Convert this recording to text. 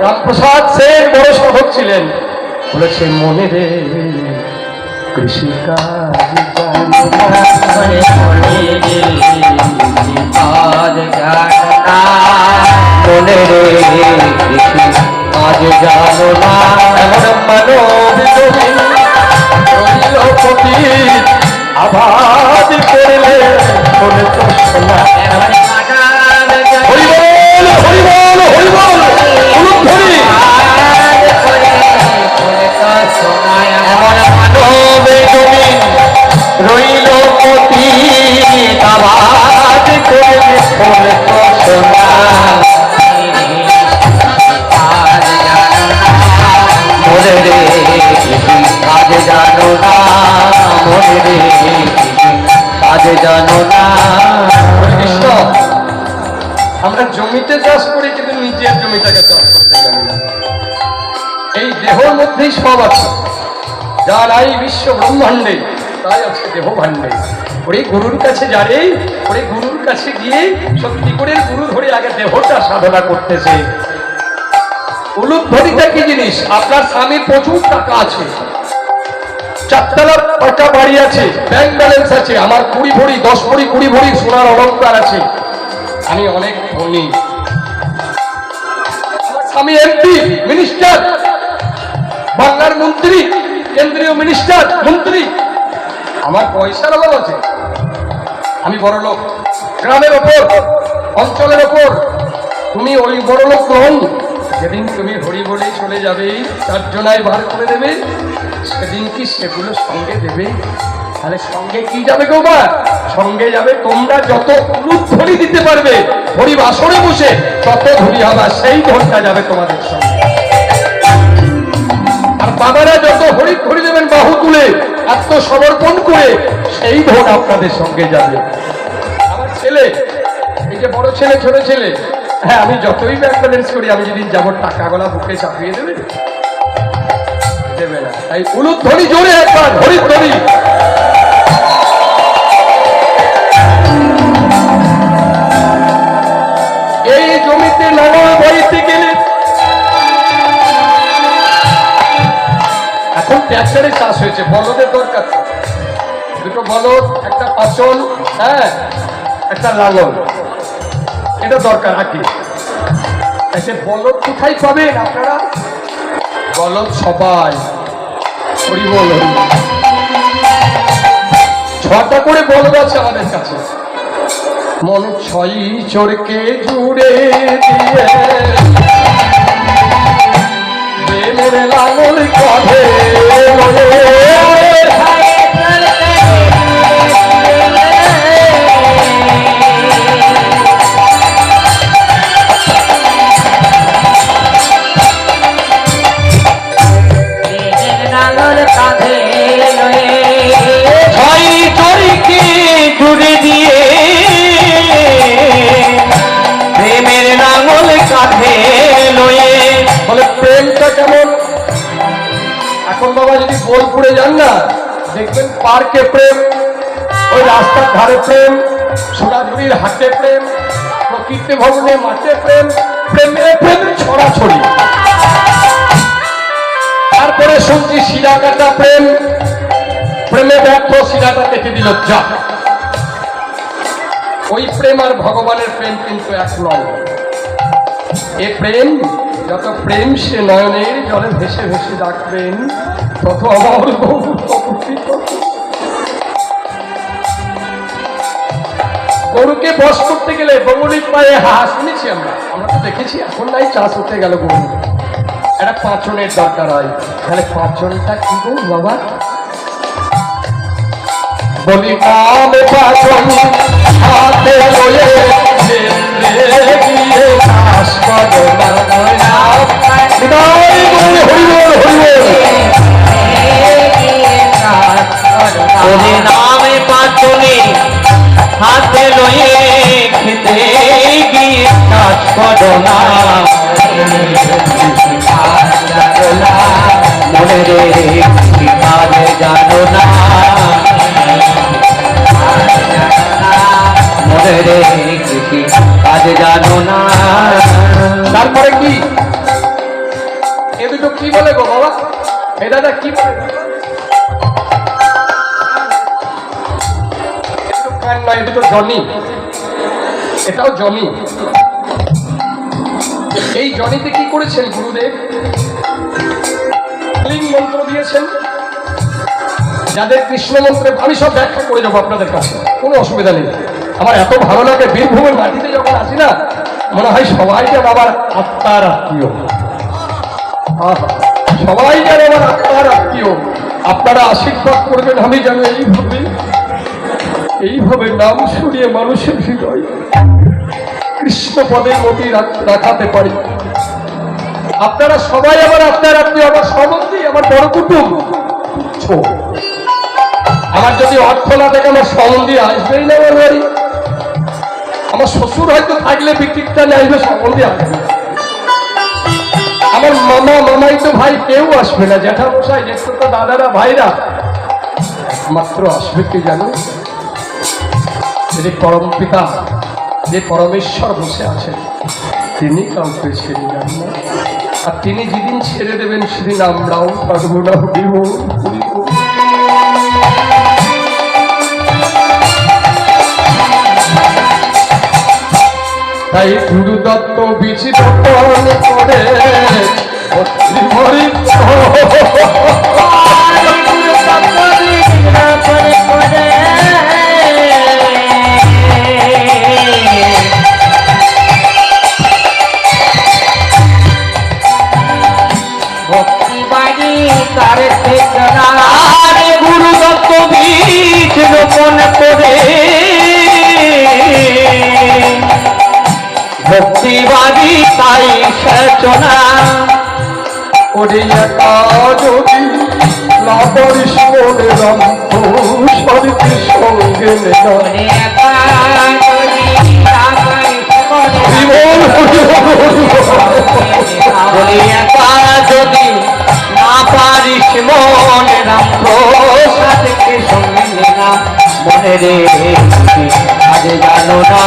রামপ্রসাদ সেন বড় সাধক ছিলেন, বলেছে মনে রে কৃষিকাজ জানো না, মনে মনে রে কৃষিকাজ জানো না, মনে রে কৃষিকাজ জানো না, এমন মানব তুমি রইল পতিত, আবাদ করলে মনে তো শোনা। হরিবল হরিবল হরিবল ধরি এমন মানবে তুমি রইল পতিত, আবাদ করলে মনে তো শোনা। মনে রে কাজ জানো না, মনে রে কাজ জানো না। কৃষ্ণ, আমরা জমিতে চাষ করি কিন্তু নিজের জমিটাকে চাষ করতে জানি না। এই দেহর মধ্যেই সব আছে, যা নাই বিশ্ব ব্রহ্মাণ্ডে তাই আছে দেহ ভাণ্ডে। ওরে গুরুর কাছে যারে, ওরে গুরুর কাছে গিয়ে সত্যি করে গুরু ধরে আগে দেহটা সাধনা করতেছে। উলুধ্বনিটা কি জিনিস? আপনার স্বামীর প্রচুর টাকা আছে, 4 তলা পাকা বাড়ি আছে, ব্যাংক ব্যালেন্স আছে, আমার 20 ভরি 10 ভরি 20 ভরি সোনার অলংকার আছে, আমি অনেক ধনী। আমার স্বামী এমপি মিনিস্টার, বাংলার মন্ত্রী, কেন্দ্রীয় মিনিস্টার মন্ত্রী, আমার পয়সার অভাব আছে, আমি বড় লোক। গ্রামের ওপর অঞ্চলের ওপর তুমি ওই বড় লোক নন। যেদিন তুমি হরি বলে চলে যাবে, 4 জনায় বার করে দেবে, সেদিন কি সেগুলো সঙ্গে দেবে? তাহলে সঙ্গে কি যাবে গো মা? সঙ্গে যাবে তোমরা যত উলুধ্বনি দিতে পারবে হরি বাসরে বসে, তত ধনী হবা, সেই ধনটা যাবে তোমাদের সঙ্গে। আর বাবারা যত হরি ধরি দেবেন বাহু তুলে আত্মসমর্পণ করে, সেই ধন আপনাদের সঙ্গে যাবে। আমার ছেলে, এই যে বড় ছেলে ছোট ছেলে, হ্যাঁ আমি যতই ব্যাংক ব্যালেন্স করি, আমি যেদিন যাবো টাকাগুলা বুকে চাপিয়ে দেবে, দেবে না। তাই উলুধ্বনি জোরে একবার হরিধ্বনি। এই জমিতে লাঙল বইতে গেলে এখন ট্র্যাক্টরে চাষ হয়েছে, বলদের দরকার, দুটো বলদ, একটা পাচন, হ্যাঁ একটা লাঙল, এটা দরকার আগে। এসে বলদ কোথায় পাবেন আপনারা? বলদ সবাই হরি বল, 6টা করে বলদ আছে আমাদের কাছে। মন 6 চোরকে জুড়ে দিয়ে প্রেমের লাঙল কাঁধে জুড়ে দিয়ে প্রেমের লাঙল কাঁধে লয়ে। বলে প্রেমটা কেমন? এখন বাবা যদি বোলপুরে যান না, দেখবেন পার্কে প্রেম, ওই রাস্তার ধারে প্রেম, সোনাঝুরির হাটে প্রেম, প্রকৃতি ভবনে মাঠে প্রেম, প্রেমে প্রেম ছড়াছড়ি। তারপরে শুনছি শিরা কাটা প্রেম, প্রেমে ব্যর্থ, শিরাটা কেটে দিল যা। ওই প্রেম আর ভগবানের প্রেম কিন্তু এক নয়। এ প্রেম, যত প্রেম সে নয়নের জলে ভেসে ভেসে ডাকবেন, তত আমার গরুকে বশ করতে গেলে গরুর পায়ে শুনেছি আমরা তো দেখেছি, এখন নাই চাষ হতে গেল গরু, একটা পাঁচনের দরকার হয়। তাহলে পাঁচনটা কি গো বাবা? বলি নাম পাচন হাতে লয়ে গিয়ে চাষ করো না, নামে পাচনে হাতে লয়ে খেতে গিয়ে কাজ করো না, মনে রে কাজ জানো না, মনে রে কাজ জানো না। তারপরে কি দুটো কি বলে গো বাবা? এই দাদা কি বলে? কান নয়, দুটো জনি, এটাও জনি। এই জনিতে কি করেছেন গুরুদেব? লিং মন্ত্র দিয়েছেন, যাদের কৃষ্ণ মন্ত্রে আমি সব ব্যাখ্যা করে যাবো আপনাদের কাছে, কোনো অসুবিধা নেই। আমার এত ভালো লাগে, বীরভূমের মাটিতে যখন আসি না, মনে হয় সবাই যেন আমার আত্মার আত্মীয়, সবাই যেন আমার আত্মার আত্মীয়। আপনারা আশীর্বাদ করবেন, আমি যেন এইভাবে নাম শুনিয়ে মানুষের হৃদয় কৃষ্ণ পদের মতি রাখাতে পারি। আপনারা সবাই আমার আত্মার আত্মীয়, আমার সম্বন্ধী, আমার বড় কুটুম। আমার যদি অর্থ না থাকে, আমার সম্বন্ধী আসবেই না আমার বাড়ি। আমার শ্বশুর হয়তো থাকলে বিক্রিটা আসবে, সম্বন্ধী আসবে। আমার মামা মামাই তো ভাই কেউ আসবে না, জ্যাঠা মশাই জ্যেষ্ঠতা দাদারা ভাইরা মাত্র আসবে কি জানো? যিনি পরম পিতা, যে পরমেশ্বর বসে আছেন, তিনি কাউকে ছেড়ে যান না। আর তিনি যেদিন ছেড়ে দেবেন, সেদিন আমরাও থাকবো না। তাই গুরু দত্ত বিচিত করে গুরু দত্ত বীজ রোপণ করে ভক্তিবাদী তাই সেচনা ওরে একা যদি লাবরিস মনে রন্ত সরকে সঙ্গে ওরে একা যদি লাবরিস মনে ওরে একা যদি না পারিস মনে রাখো সাথে সঙ্গে না মনে রে আজ জানো না